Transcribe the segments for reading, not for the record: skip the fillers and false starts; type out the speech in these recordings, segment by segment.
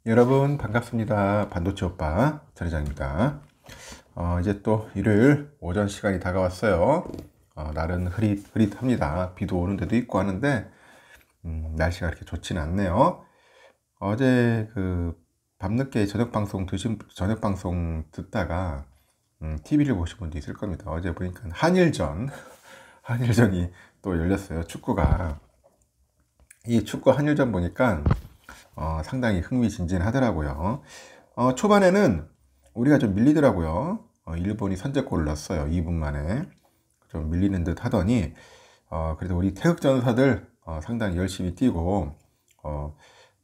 여러분 반갑습니다. 반도체 오빠 전회장입니다. 이제 또 일요일 오전 시간이 다가왔어요. 날은 흐릿합니다. 비도 오는 데도 있고 하는데 날씨가 그렇게 좋지는 않네요. 어제 그 밤늦게 저녁 방송 듣다가 TV를 보신 분도 있을 겁니다. 어제 보니까 한일전이 또 열렸어요. 축구가. 이 축구 한일전 보니까 상당히 흥미진진하더라고요. 초반에는 우리가 좀 밀리더라고요. 일본이 선제골을 넣었어요. 2분 만에. 좀 밀리는 듯 하더니, 그래도 우리 태극전사들 상당히 열심히 뛰고,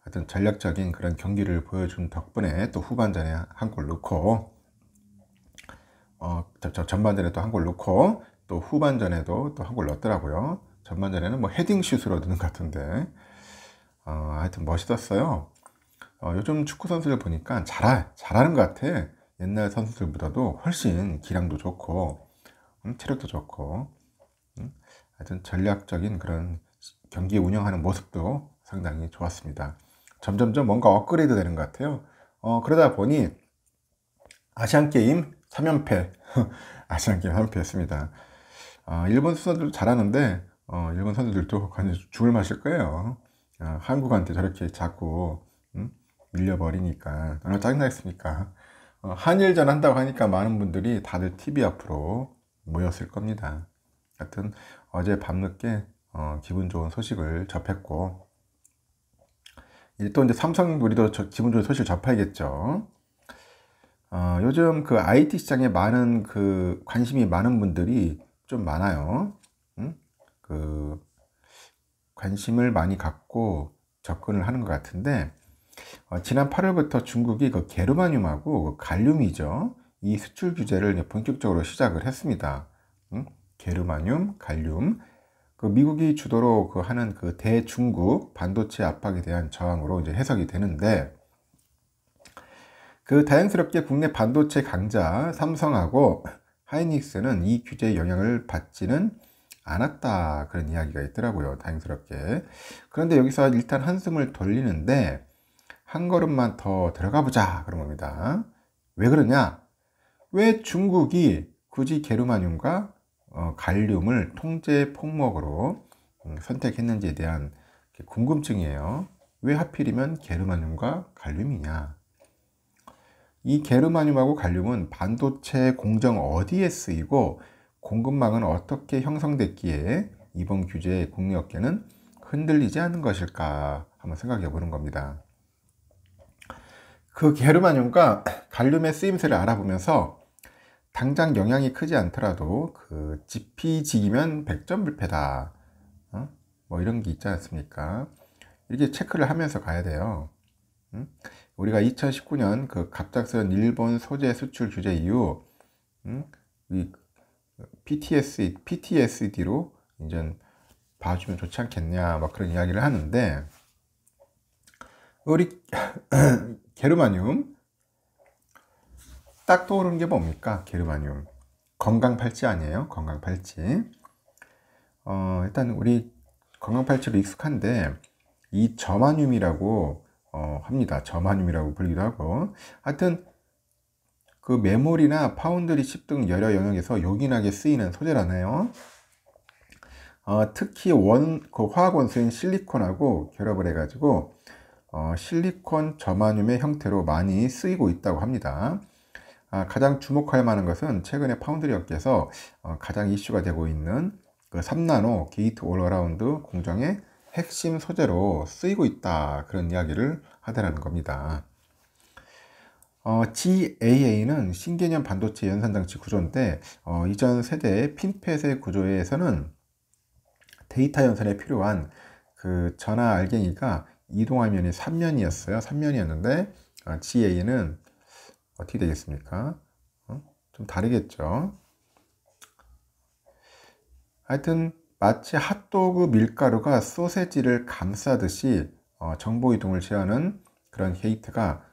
하여튼 전략적인 그런 경기를 보여준 덕분에 또 후반전에 한 골 넣고, 전반전에 또 한 골 넣고, 또 후반전에도 또 한 골 넣었더라고요. 전반전에는 뭐 헤딩슛으로 넣는 것 같은데, 하여튼 멋있었어요. 요즘 축구 선수들 보니까 잘하는 것 같아. 옛날 선수들보다도 훨씬 기량도 좋고, 체력도 좋고, 하여튼 전략적인 그런 경기 운영하는 모습도 상당히 좋았습니다. 점점점 뭔가 업그레이드 되는 것 같아요. 그러다 보니 아시안게임 3연패, 아시안게임 3연패였습니다. 일본 선수들도 잘하는데, 일본 선수들도 완전 죽을 맛일 거예요. 한국한테 저렇게 자꾸 밀려버리니까 얼마나 짜증나겠습니까. 한일전 한다고 하니까 많은 분들이 다들 TV 앞으로 모였을 겁니다. 하여튼 어제 밤늦게 기분 좋은 소식을 접했고, 또 이제 삼성 우리도 기분 좋은 소식을 접해야겠죠. 요즘 그 IT 시장에 많은 관심이 많은 분들이 좀 많아요. 그 관심을 많이 갖고 접근을 하는 것 같은데, 지난 8월부터 중국이 그 게르마늄하고 갈륨이죠. 이 수출 규제를 본격적으로 시작을 했습니다. 게르마늄, 갈륨. 미국이 주도로 하는 대중국 반도체 압박에 대한 저항으로 이제 해석이 되는데, 다행스럽게 국내 반도체 강자 삼성하고 하이닉스는 이 규제의 영향을 받지는 않았다, 그런 이야기가 있더라고요. 다행스럽게. 그런데 여기서 일단 한숨을 돌리는데 한 걸음만 더 들어가 보자, 그런 겁니다. 왜 그러냐? 왜 중국이 굳이 게르마늄과 갈륨을 통제 품목으로 선택했는지에 대한 궁금증이에요. 왜 하필이면 게르마늄과 갈륨이냐? 이 게르마늄하고 갈륨은 반도체 공정 어디에 쓰이고 공급망은 어떻게 형성됐기에 이번 규제의 국내 업계는 흔들리지 않는 것일까 한번 생각해 보는 겁니다. 게르마늄과 갈륨의 쓰임새를 알아보면서 당장 영향이 크지 않더라도 지피지기면 백전불패다, 뭐 이런 게 있지 않습니까? 이렇게 체크를 하면서 가야 돼요. 우리가 2019년 갑작스런 일본 소재 수출 규제 이후 이 PTSD로 이제 봐주면 좋지 않겠냐, 막 그런 이야기를 하는데, 우리 게르마늄 딱 떠오르는 게 뭡니까? 게르마늄 건강팔찌 아니에요? 건강팔찌. 일단 우리 건강팔찌로 익숙한데 이 저마늄이라고 합니다. 저마늄이라고 불리기도 하고, 하여튼 메모리나 파운드리 칩 등 여러 영역에서 요긴하게 쓰이는 소재라네요. 특히 화학 원소인 실리콘하고 결합을 해가지고 실리콘 저마늄의 형태로 많이 쓰이고 있다고 합니다. 가장 주목할 만한 것은 최근에 파운드리 업계에서 가장 이슈가 되고 있는 3나노 게이트 올어라운드 공정의 핵심 소재로 쓰이고 있다, 그런 이야기를 하더라는 겁니다. GAA는 신개념 반도체 연산장치 구조인데, 이전 세대 핀팻의 구조에서는 데이터 연산에 필요한 전화 알갱이가 이동화면이 3면이었어요. 3면이었는데 GAA는 어떻게 되겠습니까? 좀 다르겠죠. 하여튼 마치 핫도그 밀가루가 소세지를 감싸듯이 정보 이동을 제어하는 그런 게이트가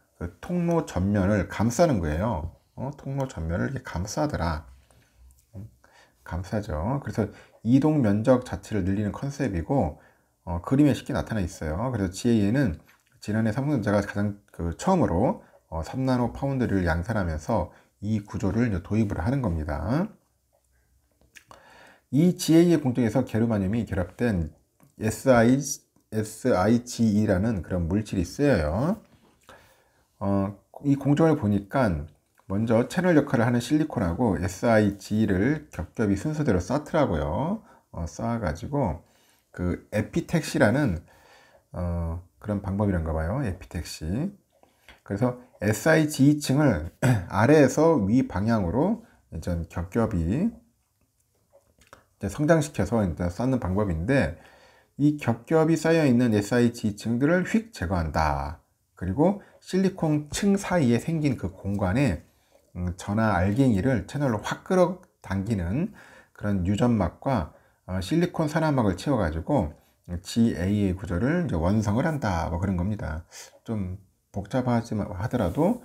통로 전면을 감싸는 거예요. 통로 전면을 이렇게 감싸더라. 감싸죠. 그래서 이동 면적 자체를 늘리는 컨셉이고, 그림에 쉽게 나타나 있어요. 그래서 GAA는 지난해 삼성전자가 가장 처음으로 3나노 파운드리를 양산하면서 이 구조를 도입을 하는 겁니다. 이 GA의 공정에서 게르마늄이 결합된 SiGe라는 그런 물질이 쓰여요. 이 공정을 보니까 먼저 채널 역할을 하는 실리콘하고 SiGe를 겹겹이 순서대로 쌓더라고요. 쌓아가지고 그 에피택시라는 그런 방법이란가 봐요. 에피택시. 그래서 SiGe층을 아래에서 위 방향으로 이제 겹겹이 이제 성장시켜서 이제 쌓는 방법인데, 이 겹겹이 쌓여 있는 SiGe층들을 휙 제거한다. 그리고 실리콘 층 사이에 생긴 그 공간에 전하 알갱이를 채널로 확 끌어당기는 그런 유전막과 실리콘 산화막을 채워가지고 GA의 구조를 이제 완성을 한다. 뭐 그런 겁니다. 좀 복잡하지 하더라도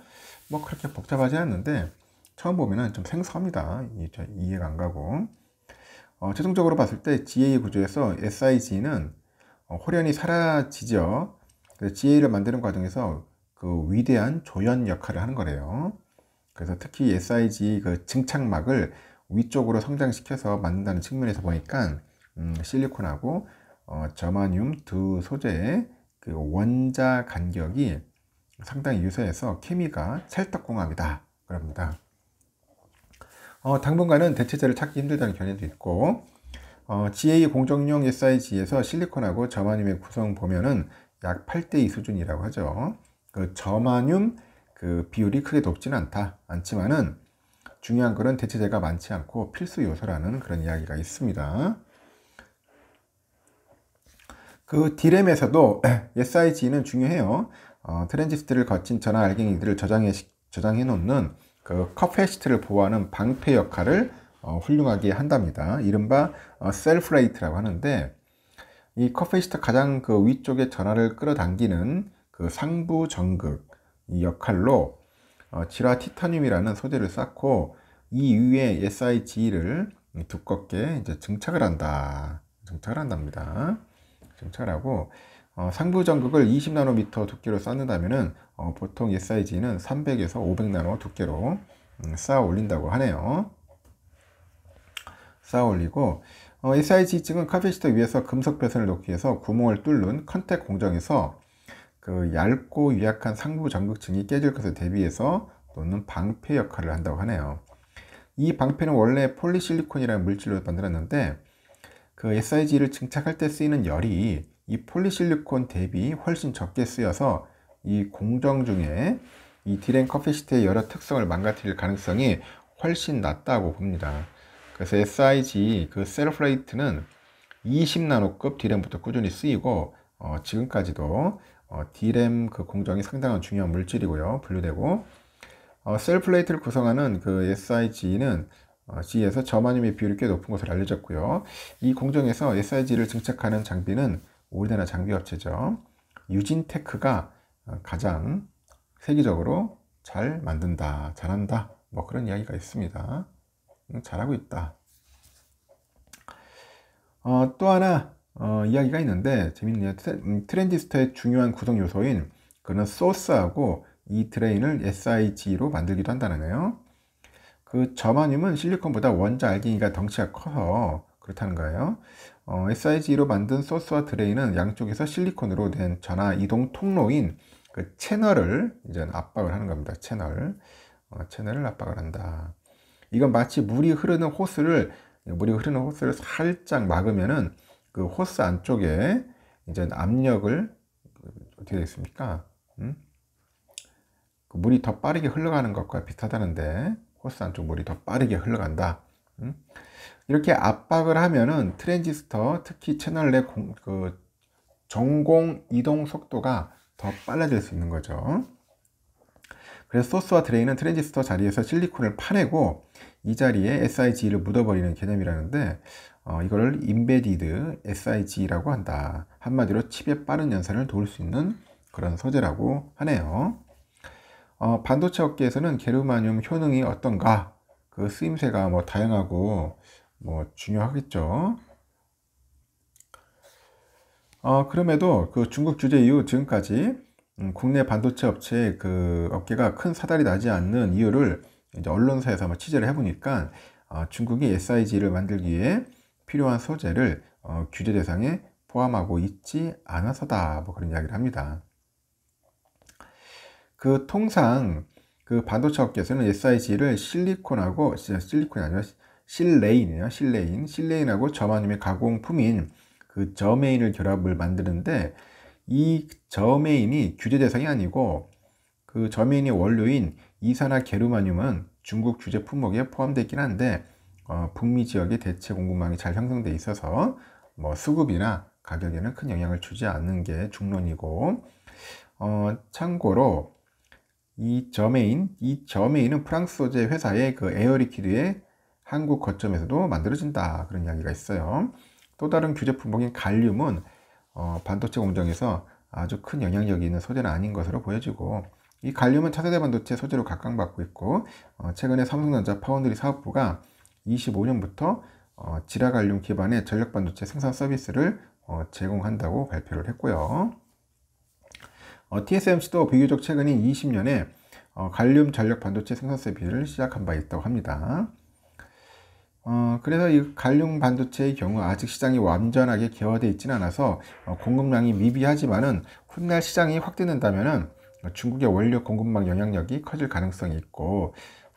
뭐 그렇게 복잡하지 않는데 처음 보면은 좀 생소합니다. 이해가 안 가고. 최종적으로 봤을 때 GA 구조에서 SiG는 홀연히 사라지죠. 그래서 GA를 만드는 과정에서 그 위대한 조연 역할을 하는 거래요. 그래서 특히 SiG 그 증착막을 위쪽으로 성장시켜서 만든다는 측면에서 보니까 실리콘하고 저마늄 두 소재의 그 원자 간격이 상당히 유사해서 케미가 찰떡궁합이다 그럽니다. 당분간은 대체제를 찾기 힘들다는 견해도 있고, GA 공정용 SiG에서 실리콘하고 저마늄의 구성 보면은 약 8대2 수준이라고 하죠. 그 저마늄 그 비율이 크게 높지는 않지만은 중요한 거는 대체제가 많지 않고 필수 요소라는 그런 이야기가 있습니다. 그 D램에서도 SiG는 중요해요. 트랜지스터를 거친 전하 알갱이들을 저장해 놓는 그 커패시티를 보호하는 방패 역할을 훌륭하게 한답니다. 이른바 셀프레이트라고 하는데, 이 커패시터 가장 그 위쪽에 전하를 끌어당기는 그 상부 전극 이 역할로 질화 티타늄이라는 소재를 쌓고 이 위에 SiG를 두껍게 이제 증착을 한답니다. 증착을 하고 상부 전극을 20나노미터 두께로 쌓는다면은 보통 SiG는 300에서 500나노 두께로 쌓아 올린다고 하네요. 쌓아 올리고 SiG층은 카페시터 위에서 금속 배선을 놓기 위해서 구멍을 뚫는 컨택 공정에서 그 얇고 유약한 상부 전극층이 깨질 것을 대비해서 놓는 방패 역할을 한다고 하네요. 이 방패는 원래 폴리실리콘이라는 물질로 만들었는데 그 SiG를 증착할 때 쓰이는 열이 이 폴리실리콘 대비 훨씬 적게 쓰여서 이 공정 중에 이 D램 커패시티의 여러 특성을 망가뜨릴 가능성이 훨씬 낮다고 봅니다. 그래서 SiG 그 셀프레이트는 20나노급 D램부터 꾸준히 쓰이고 지금까지도 D램 그 공정이 상당한 중요한 물질이고요. 분류되고 셀프레이트를 구성하는 그 SiG는 G에서 저마늄의 비율이 꽤 높은 것으로 알려졌고요. 이 공정에서 SiG를 증착하는 장비는 우리나라 장비 업체죠. 유진테크가 가장 세계적으로 잘 만든다, 잘한다, 뭐 그런 이야기가 있습니다. 잘하고 있다. 또 하나 이야기가 있는데 재밌네요. 트랜지스터의 중요한 구성 요소인 그는 소스하고 이 드레인을 SiG로 만들기도 한다네요. 그 저마늄은 실리콘보다 원자 알갱이가 덩치가 커서 그렇다는 거예요. SiG로 만든 소스와 드레인은 양쪽에서 실리콘으로 된 전하 이동 통로인 그 채널을 이제 압박을 하는 겁니다. 채널을 압박을 한다. 이건 마치 물이 흐르는 호스를 살짝 막으면은 그 호스 안쪽에 이제 압력을 어떻게 되겠습니까? 그 물이 더 빠르게 흘러가는 것과 비슷하다는데 호스 안쪽 물이 더 빠르게 흘러간다. 이렇게 압박을 하면은 트랜지스터 특히 채널 내 그 전공 이동 속도가 더 빨라질 수 있는 거죠. 그래서 소스와 드레인은 트랜지스터 자리에서 실리콘을 파내고 이 자리에 SiG를 묻어버리는 개념이라는데 이걸 임베디드 SiG라고 한다. 한마디로 칩의 빠른 연산을 도울 수 있는 그런 소재라고 하네요. 반도체 업계에서는 게르마늄 효능이 어떤가? 그 쓰임새가 뭐 다양하고 뭐 중요하겠죠. 그럼에도 그 중국 규제 이후 지금까지 국내 반도체 업체 그 업계가 큰 사달이 나지 않는 이유를 이제 언론사에서 한번 취재를 해보니까 중국이 SIG를 만들기 위해 필요한 소재를 규제 대상에 포함하고 있지 않아서다. 뭐 그런 이야기를 합니다. 그 통상 그 반도체 업계에서는 SIG를 실리콘하고 실리콘이 아니라 실레인이에요. 실레인하고 저마늄의 가공품인 그 저메인을 결합을 만드는데 이 저메인이 규제 대상이 아니고 그 저메인의 원료인 이산화게르마늄은 중국 규제 품목에 포함되어 있긴 한데 북미 지역의 대체 공급망이 잘 형성돼 있어서 뭐 수급이나 가격에는 큰 영향을 주지 않는 게 중론이고 참고로 이 저메인은 프랑스 소재 회사의 그 에어리퀴드의 한국 거점에서도 만들어진다 그런 이야기가 있어요. 또 다른 규제 품목인 갈륨은 반도체 공정에서 아주 큰 영향력이 있는 소재는 아닌 것으로 보여지고 이 갈륨은 차세대 반도체 소재로 각광받고 있고 최근에 삼성전자 파운드리 사업부가 25년부터 지라갈륨 기반의 전력 반도체 생산 서비스를 제공한다고 발표를 했고요. TSMC도 비교적 최근인 20년에 갈륨 전력 반도체 생산 서비스를 시작한 바 있다고 합니다. 그래서 이 갈륨 반도체의 경우 아직 시장이 완전하게 개화되어 있지는 않아서 공급량이 미비하지만은 훗날 시장이 확대된다면은 중국의 원료 공급망 영향력이 커질 가능성이 있고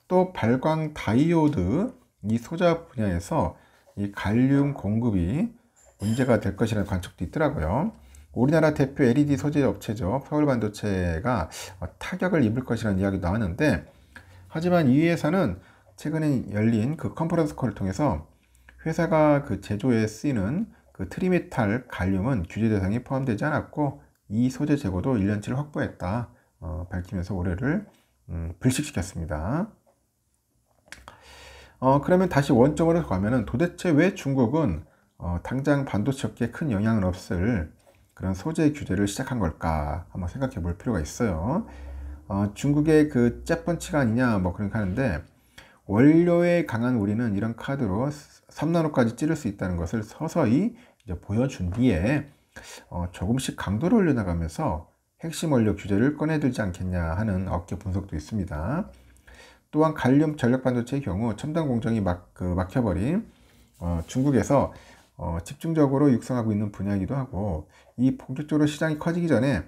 또 발광 다이오드 이 소자 분야에서 이 갈륨 공급이 문제가 될 것이라는 관측도 있더라고요. 우리나라 대표 LED 소재 업체죠. 서울반도체가 타격을 입을 것이라는 이야기도 나왔는데 하지만 이 회사는 최근에 열린 그 컨퍼런스 콜을 통해서 회사가 그 제조에 쓰이는 그 트리메탈 갈륨은 규제 대상에 포함되지 않았고 이 소재 재고도 1년치를 확보했다 밝히면서 올해를 불식시켰습니다. 그러면 다시 원점으로 가면은 도대체 왜 중국은 당장 반도체 업계에 큰 영향은 없을 그런 소재 규제를 시작한 걸까 한번 생각해 볼 필요가 있어요. 중국의 그 zet번치가 아니냐 뭐 그렇게 하는데 원료에 강한 우리는 이런 카드로 3나노까지 찌를 수 있다는 것을 서서히 이제 보여준 뒤에 조금씩 강도를 올려나가면서 핵심 원료 규제를 꺼내들지 않겠냐 하는 업계 분석도 있습니다. 또한 갈륨 전력 반도체의 경우 첨단 공정이 막혀버린 중국에서 집중적으로 육성하고 있는 분야이기도 하고 이 본격적으로 시장이 커지기 전에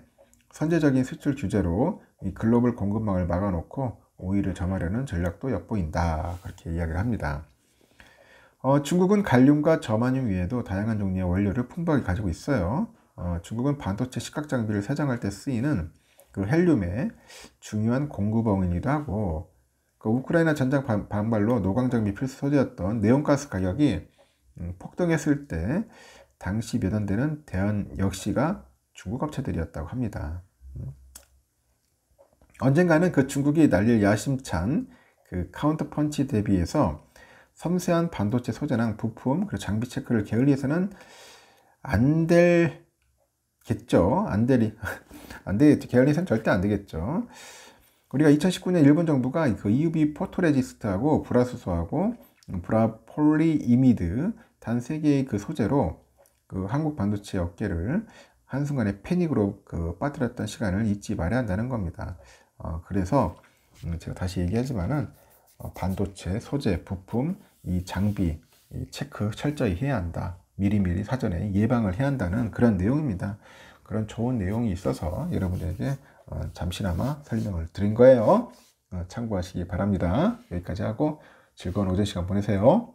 선제적인 수출 규제로 이 글로벌 공급망을 막아놓고 오일을 점하려는 전략도 엿보인다 그렇게 이야기를 합니다. 중국은 갈륨과 저마늄 외에도 다양한 종류의 원료를 풍부하게 가지고 있어요. 중국은 반도체 식각 장비를 세정할 때 쓰이는 그 헬륨의 중요한 공급원이기도 하고 그 우크라이나 전장 반발로 노광 장비 필수 소재였던 네온가스 가격이 폭등했을 때 당시 매단되는 대안 역시가 중국 업체들이었다고 합니다. 언젠가는 그 중국이 날릴 야심찬 그 카운터 펀치 대비해서 섬세한 반도체 소재랑 부품 그리고 장비 체크를 게을리해서는 안 되겠죠. 안 되겠죠. 게을리해서는 절대 안 되겠죠. 우리가 2019년 일본 정부가 그 EUV 포토레지스트하고 불화수소하고 브라폴리이미드 단 3개의 그 소재로 그 한국 반도체 업계를 한순간에 패닉으로 그 빠뜨렸던 시간을 잊지 말아야 한다는 겁니다. 그래서 제가 다시 얘기하지만은 반도체 소재 부품 이 장비 이 체크 철저히 해야 한다. 미리미리 사전에 예방을 해야 한다는 그런 내용입니다. 그런 좋은 내용이 있어서 여러분들에게 잠시나마 설명을 드린 거예요. 참고하시기 바랍니다. 여기까지 하고 즐거운 오전 시간 보내세요.